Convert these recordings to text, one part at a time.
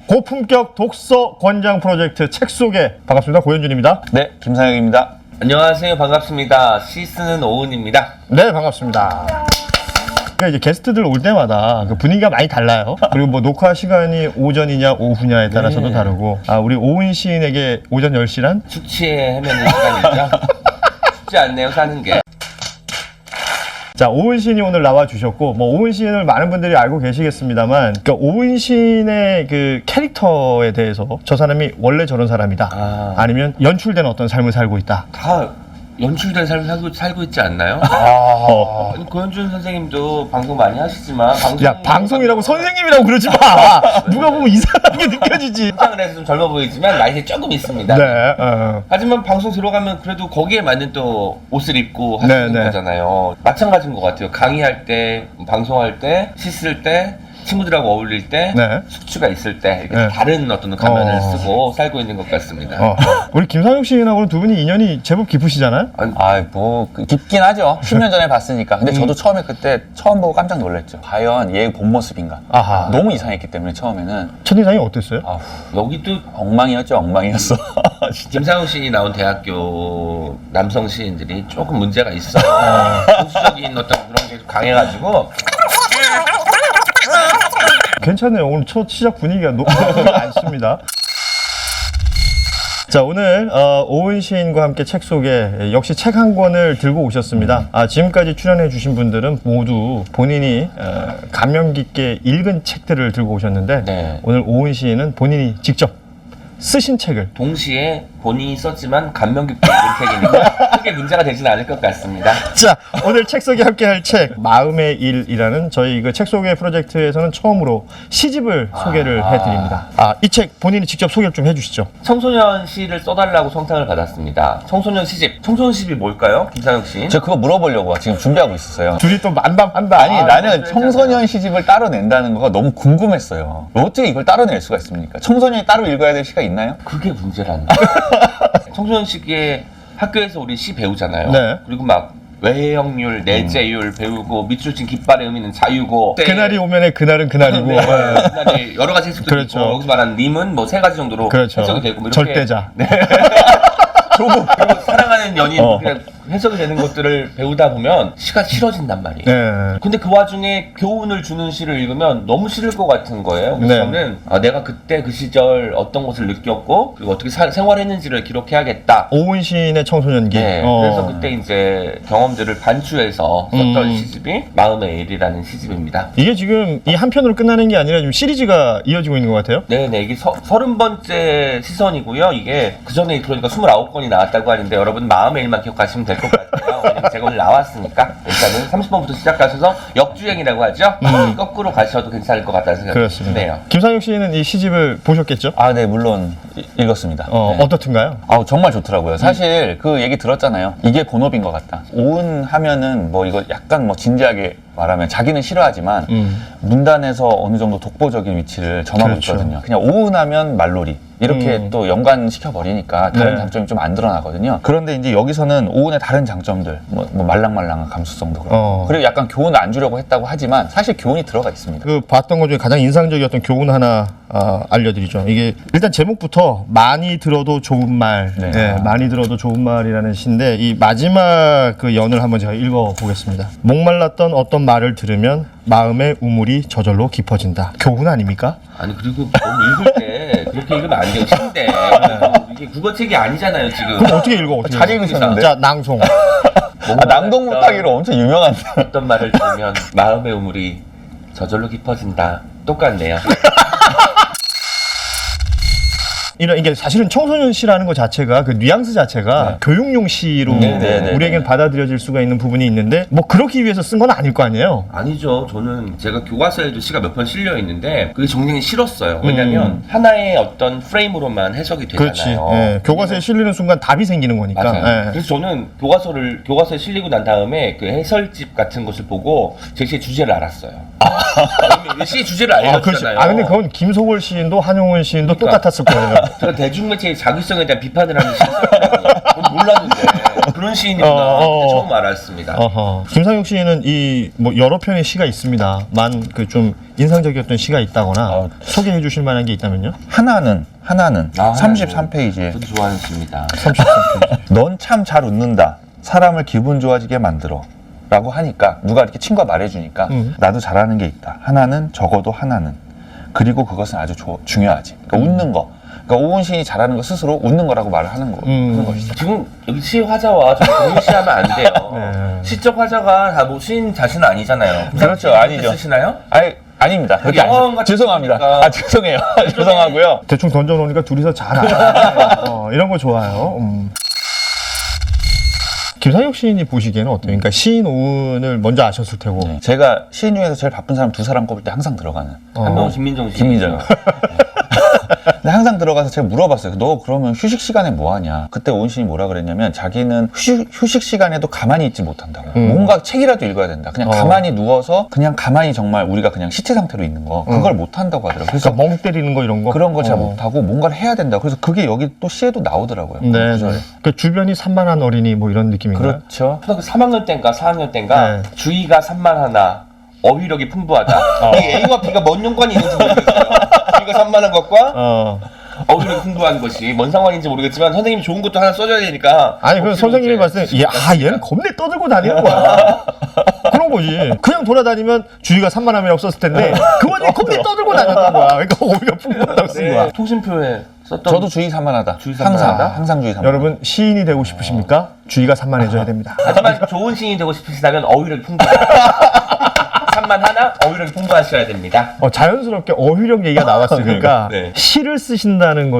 고품격 독서 권장 프로젝트 책 소개 반갑습니다. 고현준입니다. 네, 김상혁입니다. 안녕하세요. 반갑습니다. 시 쓰는 오은입니다. 네, 반갑습니다. 그러니까 이제 게스트들 올 때마다 그 분위기가 많이 달라요. 그리고 뭐 녹화 시간이 오전이냐 오후냐에 따라서도 다르고, 우리 오은 시인에게 오전 10시란? 숙취에 헤매는 시간이죠. 쉽지 않네요, 사는 게. 자, 오은 시인이 오늘 나와주셨고, 뭐, 오은 시인을 많은 분들이 알고 계시겠습니다만, 그러니까 오은 시인의 그 캐릭터에 대해서 저 사람이 원래 저런 사람이다. 아니면 연출된 어떤 삶을 살고 있다. 다 연출된 삶을 살고 있지 않나요? 아니, 고현준 선생님도 방송 많이 하시지만 방송이라고 선생님이라고 그러지 마. 누가 보면 이상하게 느껴지지. 긴장을 해서 좀 젊어 보이지만 나이가 조금 있습니다. 네. 하지만 방송 들어가면 그래도 거기에 맞는 또 옷을 입고 하시는 거잖아요. 마찬가지인 것 같아요. 강의할 때, 방송할 때, 시 쓸 때, 친구들하고 어울릴 때, 숙취가 있을 때 이렇게 다른 어떤 가면을 쓰고 살고 있는 것 같습니다. 우리 김상혁 시인하고는 두 분이 인연이 제법 깊으시잖아요? 깊긴 하죠. 10년 전에 봤으니까. 근데 저도 처음에 그때 처음 보고 깜짝 놀랐죠. 과연 얘의 본 모습인가. 너무 이상했기 때문에 처음에는. 첫인상이 어땠어요? 여기도 엉망이었죠, 엉망이었어. 김상훈 시인이 나온 대학교 남성 시인들이 조금 문제가 있어요. 보수적인 어떤 그런 게 강해가지고. 괜찮네요. 오늘 첫 시작 분위기가 높지 않습니다. 자, 오늘 오은 시인과 함께 책 소개, 역시 책 한 권을 들고 오셨습니다. 지금까지 출연해 주신 분들은 모두 본인이 감명 깊게 읽은 책들을 들고 오셨는데 오늘 오은 시인은 본인이 직접 쓰신 책을 동시에 본인이 썼지만 감명 깊게 읽은 책이니까 크게 문제가 되지는 않을 것 같습니다. 자, 오늘 책 소개 함께 할 책 마음의 일이라는 저희 그 책 소개 프로젝트에서는 처음으로 시집을 소개를 해드립니다. 이 책 본인이 직접 소개를 좀 해주시죠. 청소년 시를 써달라고 성탄을 받았습니다. 청소년 시집. 청소년 시집이 뭘까요? 김상혁 씨. 저 그거 물어보려고 지금 준비하고 있었어요. 둘이 또 만담한다. 아니, 나는 청소년 시집을 따로 낸다는 거가 너무 궁금했어요. 어떻게 이걸 따로 낼 수가 있습니까? 청소년이 따로 읽어야 될 시가 있나요? 그게 문제란다. 청소년 시기에 학교에서 우리 시 배우잖아요. 그리고 막 외형률, 내재율 배우고 밑줄 친 깃발의 의미는 자유고 그날이 오면의 그날은 그날이고 그날이 여러 가지 해석도 있고 여기서 말하는 님은 뭐 세 가지 정도로 해석이 되고 뭐 이렇게 절대자. 그리고 사랑하는 연인 그냥 해석이 되는 것들을 배우다 보면 시가 싫어진단 말이에요. 근데 그 와중에 교훈을 주는 시를 읽으면 너무 싫을 것 같은 거예요. 그래서 저는 내가 그때 그 시절 어떤 것을 느꼈고 그리고 어떻게 생활했는지를 기록해야겠다. 오은 시인의 청소년기. 그래서 그때 이제 경험들을 반추해서 썼던 시집이 마음의 일이라는 시집입니다. 이게 지금 이 한 편으로 끝나는 게 아니라 지금 시리즈가 이어지고 있는 것 같아요? 네네, 이게 30번째 시선이고요. 이게 그 전에 그러니까 29권이 나왔다고 하는데 여러분 마음의 일만 기억하시면 될 것 같아요. 왜냐면 제가 오늘 나왔으니까 일단은 30번부터 시작하셔서 역주행이라고 하죠. 거꾸로 가셔도 괜찮을 것 같다는 생각이 드네요. 김상혁 씨는 이 시집을 보셨겠죠? 네, 물론 읽었습니다. 어떻든가요? 정말 좋더라고요. 사실 그 얘기 들었잖아요. 이게 본업인 것 같다. 오은 하면은 뭐 이거 약간 뭐 진지하게 말하면 자기는 싫어하지만 문단에서 어느 정도 독보적인 위치를 점하고 있거든요. 그냥 오은 하면 말놀이 이렇게 또 연관시켜 버리니까 다른 장점이 좀 안 드러나거든요. 그런데 이제 여기서는 오은의 다른 장점들, 뭐 말랑말랑한 감수성도 그렇고, 그리고 약간 교훈을 안 주려고 했다고 하지만 사실 교훈이 들어가 있습니다. 그 봤던 것 중에 가장 인상적이었던 교훈 하나 알려드리죠. 이게 일단 제목부터 많이 들어도 좋은 말, 많이 들어도 좋은 말이라는 시인데 이 마지막 그 연을 한번 제가 읽어보겠습니다. 목말랐던 어떤 말을 들으면 마음의 우물이 저절로 깊어진다. 교훈 아닙니까? 아니 그리고 너무 읽을 때 그렇게 읽으면 안 돼요. 신데 이게 국어책이 아니잖아요 지금. 그럼 어떻게 읽어? 잘 읽으셨는데? 자, 낭송. 낭독 못하기로 엄청 유명한데. 어떤 말을 들으면 마음의 우물이 저절로 깊어진다. 똑같네요. 이게 사실은 청소년 시라는 것 자체가 그 뉘앙스 자체가 교육용 시로 우리에겐 받아들여질 수가 있는 부분이 있는데 뭐 그러기 위해서 쓴 건 아닐 거 아니에요? 아니죠. 저는 제가 교과서에도 시가 몇 편 실려 있는데 그게 정말 싫었어요. 왜냐면 하나의 어떤 프레임으로만 해석이 되잖아요. 교과서에 실리는 순간 답이 생기는 거니까. 맞아요. 그래서 저는 교과서에 실리고 난 다음에 그 해설집 같은 것을 보고 제시의 주제를 알았어요. 시 주제를 그렇지. 알려주잖아요. 근데 그건 김소월 시인도 한용운 시인도 똑같았을 거예요. 제가 대중매체의 자극성에 대한 비판을 하는 시인이라고 몰랐는데 그런 시인이구나. 처음 알았습니다. 김상혁 시인은 이 뭐 여러 편의 시가 있습니다만 그 좀 인상적이었던 시가 있다거나 소개해 주실 만한 게 있다면요? 하나는 33페이지에 저도 좋아하는 시입니다. 33페이지. 넌 참 잘 웃는다. 사람을 기분 좋아지게 만들어. 라고 하니까 누가 이렇게 친구가 말해주니까 나도 잘하는 게 있다. 하나는 적어도 하나는. 그리고 그것은 아주 중요하지. 그러니까 웃는 거. 그러니까 오은 시인이 잘하는 거 스스로 웃는 거라고 말을 하는 것이죠. 지금 여기 시 화자와 좀 동일시하면 안 돼요. 네. 시적 화자가 다 뭐 시인 자신은 아니잖아요. 그렇죠. 아니죠. 쓰시나요? 아닙니다. 그렇게 영화관 안 같은 죄송합니다. 거니까. 죄송해요. 죄송하고요. 대충 던져놓으니까 둘이서 잘 이런 거 좋아요. 김상혁 시인이 보시기에는 어때요? 그러니까 시인 오은을 먼저 아셨을 테고. 네. 제가 시인 중에서 제일 바쁜 사람 2사람 꼽을 때 항상 들어가는. 한 명은 김민정 씨. 김민정. 근데 항상 들어가서 제가 물어봤어요. 너 그러면 휴식 시간에 뭐 하냐? 그때 오은 시인이 뭐라 그랬냐면 자기는 휴식 시간에도 가만히 있지 못한다고. 뭔가 책이라도 읽어야 된다. 그냥 가만히 누워서 그냥 가만히 정말 우리가 그냥 시체 상태로 있는 거 그걸 못한다고 하더라고요. 그래서 그러니까 멍 때리는 거 이런 거? 그런 걸 잘 못하고 뭔가를 해야 된다. 그래서 그게 여기 또 시에도 나오더라고요. 네. 구절에. 그 주변이 산만한 어린이 뭐 이런 느낌인가요? 그렇죠. 초등학교 3학년 때인가 4학년 때인가 네. 주의가 산만하나 어휘력이 풍부하다. 이 A와 B가 뭔 연관이 있는지 모르겠어요. 주의가 산만한 것과 어휘력이 풍부한 것이 뭔 상관인지 모르겠지만 선생님이 좋은 것도 하나 써줘야 되니까. 아니 그 선생님이 봤을 때 얘는 겁내 떠들고 다니는 거야. 그런 거지. 그냥 돌아다니면 주의가 산만함이라고 썼을 텐데 그 와중에 겁내 떠들고 다녔던 거야. 그러니까 어휘가 풍부하다고 쓴 거야. 통신표에 썼던 저도 주의 산만하다. 주의 산만하다? 항상 주의 산만하다. 여러분 시인이 되고 싶으십니까? 주의가 산만해져야 됩니다. 하지만 좋은 시인이 되고 싶으시다면 어휘력이 풍부하다. 산만하나 어휘력이 풍부하셔야 됩니다. 자연스럽게 어휘력 얘기가 나왔으니까 네. 시를 쓴다는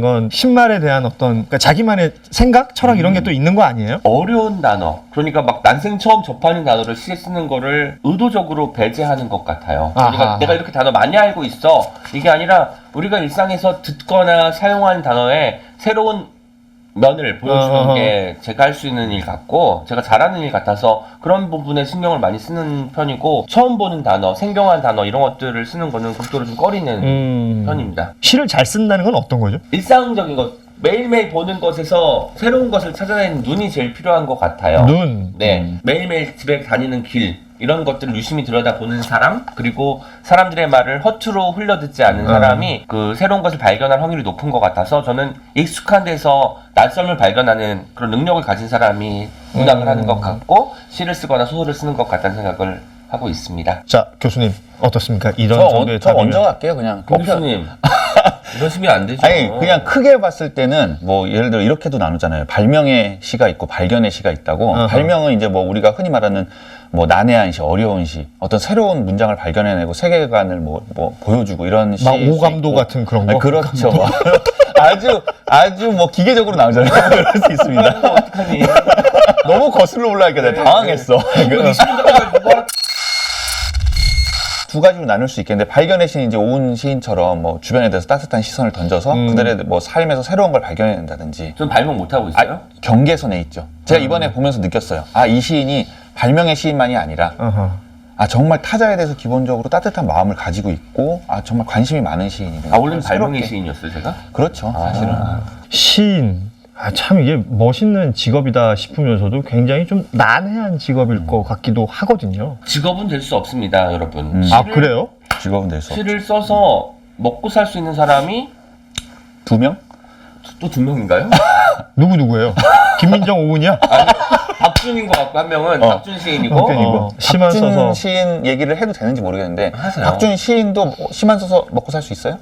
건 신말에 대한 어떤 그러니까 자기만의 생각, 철학 이런 게 또 있는 거 아니에요? 어려운 단어, 그러니까 막 난생 처음 접하는 단어를 시에 쓰는 거를 의도적으로 배제하는 것 같아요. 그러니까 아하. 내가 이렇게 단어 많이 알고 있어. 이게 아니라 우리가 일상에서 듣거나 사용하는 단어에 새로운 면을 보여주는 게 제가 할 수 있는 일 같고 제가 잘하는 일 같아서 그런 부분에 신경을 많이 쓰는 편이고 처음 보는 단어, 생경한 단어 이런 것들을 쓰는 거는 극도로 좀 꺼리는 편입니다. 시를 잘 쓴다는 건 어떤 거죠? 일상적인 것, 매일매일 보는 것에서 새로운 것을 찾아내는 눈이 제일 필요한 것 같아요. 눈. 네, 매일매일 집에 다니는 길 이런 것들을 유심히 들여다보는 사람, 그리고 사람들의 말을 허투루 흘려듣지 않는 사람이 그 새로운 것을 발견할 확률이 높은 것 같아서 저는 익숙한 데서 낯섦을 발견하는 그런 능력을 가진 사람이 문학을 하는 것 같고 시를 쓰거나 소설을 쓰는 것 같다는 생각을 하고 있습니다. 자 교수님 어떻습니까? 이런 정도의 저 답이면. 먼저 갈게요. 그냥. 교수님 이러시면 안 되죠. 아니 그냥 크게 봤을 때는 뭐 예를 들어 이렇게도 나누잖아요. 발명의 시가 있고 발견의 시가 있다고. 발명은 이제 뭐 우리가 흔히 말하는 뭐 난해한 시, 어려운 시, 어떤 새로운 문장을 발견해내고 세계관을 뭐 보여주고 이런 시. 막 오감도 같은 그런 거? 그렇죠. 아주 뭐 기계적으로 나오잖아요. 그럴 수 있습니다. 어떡하니? 너무 거슬러 올라가니까 내가 당황했어. 두 가지로 나눌 수 있겠는데 발견의 시는 이제 오은 시인처럼 뭐 주변에 대해서 따뜻한 시선을 던져서 그들의 뭐 삶에서 새로운 걸 발견해낸다든지. 좀 발명 못 하고 있어요? 경계선에 있죠. 제가 이번에 보면서 느꼈어요. 이 시인이 발명의 시인만이 아니라 정말 타자에 대해서 기본적으로 따뜻한 마음을 가지고 있고 정말 관심이 많은 시인이네요. 원래는 발명의 시인이었어요, 제가? 그렇죠, 사실은. 시인. 참 이게 멋있는 직업이다 싶으면서도 굉장히 좀 난해한 직업일 것 같기도 하거든요. 직업은 될 수 없습니다, 여러분. 그래요? 직업은 될 수 없죠. 시를 써서 먹고 살 수 있는 사람이 2명? 또 2명인가요? 누구예요? 김민정 오은이야? 박준인 것 같고 한 명은 박준 시인이고 박준이고. 시만 박준 써서. 시인 얘기를 해도 되는지 모르겠는데 하세요. 박준 시인도 시만 써서 먹고 살 수 있어요?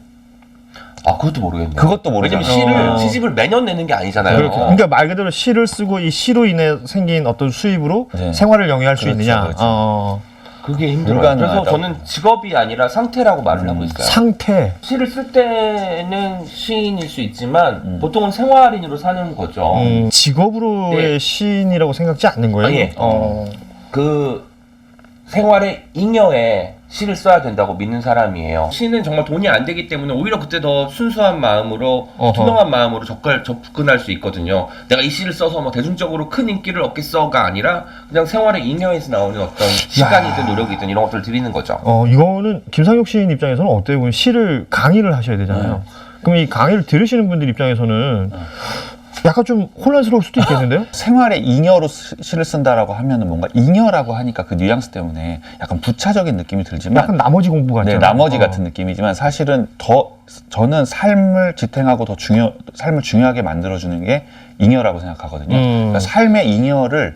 그것도 모르겠네요. 그것도 모르잖아요. 왜냐면 시집을 매년 내는 게 아니잖아요. 그러니까 말 그대로 시를 쓰고 이 시로 인해 생긴 어떤 수입으로 네. 생활을 영위할 수 그렇죠, 있느냐. 그렇죠. 그게 힘들어요. 불가능하다고. 그래서 저는 직업이 아니라 상태라고 말을 하고 있어요. 상태. 시를 쓸 때는 시인일 수 있지만 보통은 생활인으로 사는 거죠. 직업으로의 네. 시인이라고 생각지 않는 거예요? 예. 그 생활의 잉여에 시를 써야 된다고 믿는 사람이에요. 시는 정말 돈이 안 되기 때문에 오히려 그때 더 순수한 마음으로 투명한 마음으로 접근할 수 있거든요. 내가 이 시를 써서 뭐 대중적으로 큰 인기를 얻겠어가 아니라 그냥 생활의 잉여에서 나오는 어떤 시간이든 노력이든 이런 것들을 드리는 거죠. 이거는 김상혁 시인 입장에서는 어때요? 보면 시를 강의를 하셔야 되잖아요. 그럼 이 강의를 들으시는 분들 입장에서는 약간 좀 혼란스러울 수도 있겠는데요? 생활의 잉여로 시를 쓴다라고 하면은 뭔가 잉여라고 하니까 그 뉘앙스 때문에 약간 부차적인 느낌이 들지만 약간 나머지 공부 같잖아요. 네, 나머지 같은 느낌이지만 사실은 저는 삶을 지탱하고 삶을 중요하게 만들어주는 게 잉여라고 생각하거든요. 그러니까 삶의 잉여를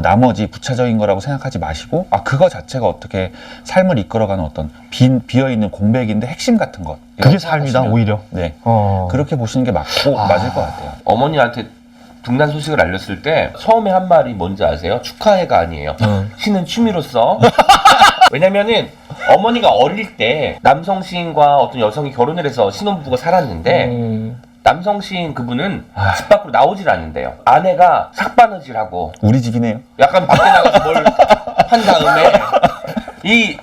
나머지 부차적인 거라고 생각하지 마시고 그거 자체가 어떻게 삶을 이끌어가는 어떤 비어있는 공백인데 핵심 같은 것. 그게 삶이다 오히려. 네. 그렇게 보시는 게 맞을 것 같아요. 어머니한테 등단 소식을 알렸을 때 처음에 한 말이 뭔지 아세요? 축하해가 아니에요. 시는 취미로서. 왜냐면은 어머니가 어릴 때 남성 시인과 어떤 여성이 결혼을 해서 신혼부부가 살았는데 남성 시인 그분은 집 밖으로 나오질 않는데요. 아내가 삭바느질하고 우리 집이네요. 약간 밖에 나가서 뭘 한 다음에 이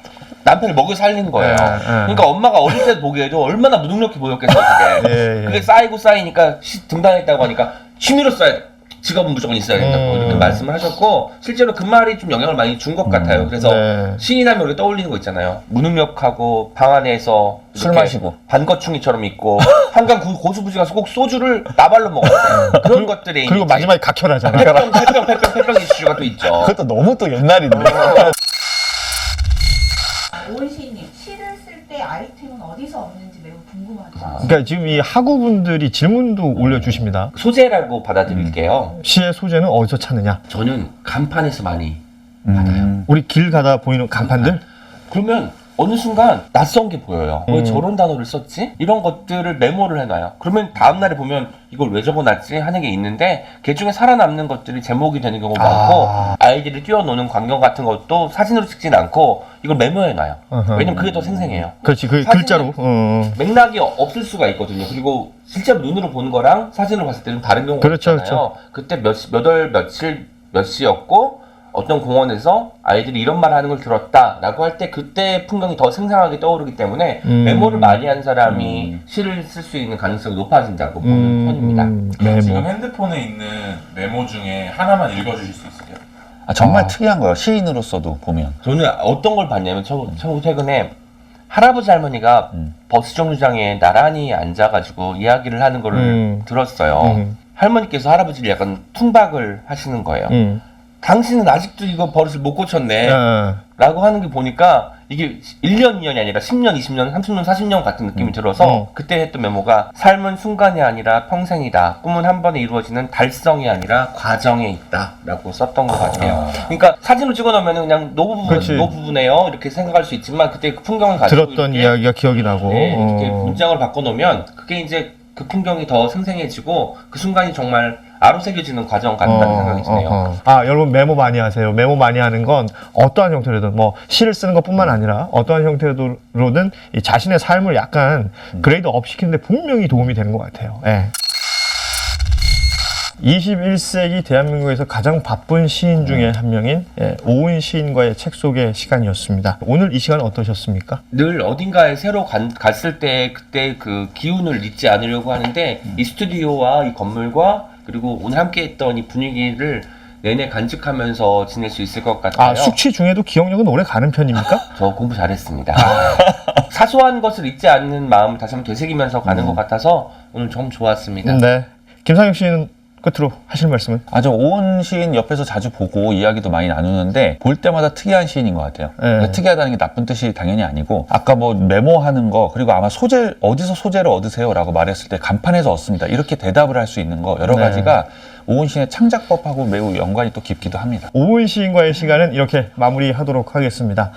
남편을 먹여 살린 거예요. 그러니까 엄마가 어릴 때 보기에도 얼마나 무능력해 보였겠어요, 그게. 그게 쌓이고 쌓이니까 등단했다고 하니까 취미로 써야 돼. 직업은 무조건 있어야 된다고 이렇게 말씀을 하셨고 실제로 그 말이 좀 영향을 많이 준 것 같아요. 그래서 시인하면 우리가 떠올리는 거 있잖아요. 무능력하고 방 안에서 술 마시고 반거충이처럼 있고 한강 고수부지 가서 꼭 소주를 나발로 먹어요. 그런 것들이 그리고 마지막에 각혈하잖아요. 폐병 이슈가 또 있죠. 그것도 너무 또 옛날인데. 오은 시인님, 시를 쓸 때 아이템은 어디서 얻는지 매우 궁금하죠. 그러니까 지금 이 학우분들이 질문도 올려주십니다. 소재라고 받아들일게요. 시의 소재는 어디서 찾느냐? 저는 간판에서 많이 받아요. 우리 길 가다 보이는 간판들? 그러면 어느 순간 낯선 게 보여요. 왜 저런 단어를 썼지? 이런 것들을 메모를 해놔요. 그러면 다음날에 보면 이걸 왜 적어놨지? 하는 게 있는데 그 중에 살아남는 것들이 제목이 되는 경우가 많고 아이들이 뛰어노는 광경 같은 것도 사진으로 찍진 않고 이걸 메모해놔요. 왜냐면 그게 더 생생해요. 그렇지, 그 사진은 글자로. 맥락이 없을 수가 있거든요. 그리고 실제로 눈으로 보는 거랑 사진으로 봤을 때는 다른 경우가 그렇죠, 있잖아요. 그때 몇 월 며칠 몇 시였고 어떤 공원에서 아이들이 이런 말 하는 걸 들었다라고 할 때 그때 풍경이 더 생생하게 떠오르기 때문에 메모를 많이 한 사람이 시를 쓸 수 있는 가능성이 높아진다고 보는 편입니다. 메모. 지금 핸드폰에 있는 메모 중에 하나만 읽어주실 수 있으세요? 정말 특이한 거예요. 시인으로서도 보면. 저는 어떤 걸 봤냐면 최근에 할아버지 할머니가 버스 정류장에 나란히 앉아가지고 이야기를 하는 거를 들었어요. 할머니께서 할아버지를 약간 퉁박을 하시는 거예요. 당신은 아직도 이거 버릇을 못 고쳤네 라고 하는 게 보니까 이게 1년, 2년이 아니라 10년, 20년, 30년, 40년 같은 느낌이 들어서 그때 했던 메모가 삶은 순간이 아니라 평생이다. 꿈은 한 번에 이루어지는 달성이 아니라 과정에 있다 라고 썼던 것 같아요. 그러니까 사진을 찍어 놓으면 그냥 노부부네요 이렇게 생각할 수 있지만 그때 그 풍경을 가지고 들었던 이렇게, 이야기가 기억이 나고. 이렇게 문장을 바꿔 놓으면 그게 이제 그 풍경이 더 생생해지고 그 순간이 정말 아로새겨지는 과정 같다는 생각이 드네요. 여러분 메모 많이 하세요. 메모 많이 하는 건 어떠한 형태로든 뭐 시를 쓰는 것뿐만 아니라 어떠한 형태로든 이 자신의 삶을 약간 그레이드 업 시키는데 분명히 도움이 되는 것 같아요. 21세기 대한민국에서 가장 바쁜 시인 중에 한 명인 오은 시인과의 책 소개 시간이었습니다. 오늘 이 시간 어떠셨습니까? 늘 어딘가에 새로 갔을 때 그때 그 기운을 잊지 않으려고 하는데 이 스튜디오와 이 건물과 그리고 오늘 함께 했던 이 분위기를 내내 간직하면서 지낼 수 있을 것 같아요. 숙취 중에도 기억력은 오래 가는 편입니까? 저 공부 잘했습니다. 사소한 것을 잊지 않는 마음을 다시 한번 되새기면서 가는 것 같아서 오늘 좀 좋았습니다. 네. 김상혁 씨는 끝으로 하실 말씀은? 저 오은 시인 옆에서 자주 보고 이야기도 많이 나누는데 볼 때마다 특이한 시인인 것 같아요. 그러니까 특이하다는 게 나쁜 뜻이 당연히 아니고 아까 뭐 메모하는 거 그리고 아마 어디서 소재를 얻으세요? 라고 말했을 때 간판에서 얻습니다. 이렇게 대답을 할 수 있는 거 여러 가지가 오은 시인의 창작법하고 매우 연관이 또 깊기도 합니다. 오은 시인과의 시간은 이렇게 마무리하도록 하겠습니다.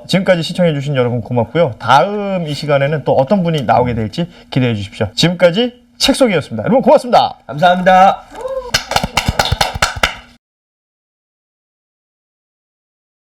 지금까지 시청해주신 여러분 고맙고요. 다음 이 시간에는 또 어떤 분이 나오게 될지 기대해 주십시오. 지금까지 책 소개였습니다. 여러분 고맙습니다. 감사합니다.